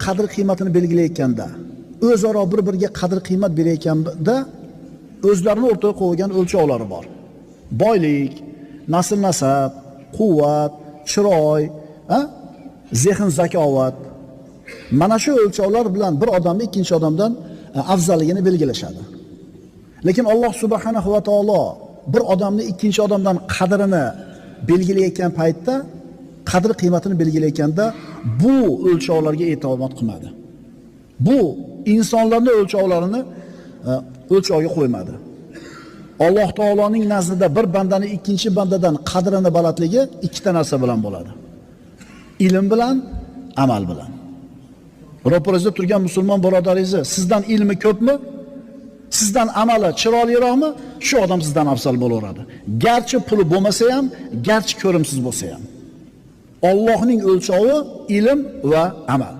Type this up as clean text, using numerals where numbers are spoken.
qadr qiymatini belgilayotganda, o'zaro bir-biriga qadr qiymat berayotganda o'zlarini o'rtaga qo'ygan o'lchovlari bor. Boylik, nasl nasab, quvvat, chiroy, zehn zakovat. Mana shu o'lchovlar bilan bir odamni ikkinchi odamdan afzalligini belgilashadi. Lekin Alloh subhanahu va taolo bir odamni ikkinchi odamdan qadrini belgilayotgan paytda, qadr qiymatini belgilayotganda bu o'lchovlarga e'tibor qilmadi. Bu insonlarning o'lchovlarini o'lchovga qo'ymadi. Alloh taoloning nazdida bir bandani ikkinchi bandadan qadrini balandligi ikkita narsa bilan bo'ladi. Ilm bilan, amal bilan. Ro'paringizda turgan musulmon birodaringiz sizdan ilmi ko'pmi? Sizdan amali chiroyliroqmi? Shu odam sizdan afzal bo'laveradi. Garchi puli bo'lmasa ham, garchi ko'rimsiz bo'lsa ham. Allohning o'lchovi ilm va amal.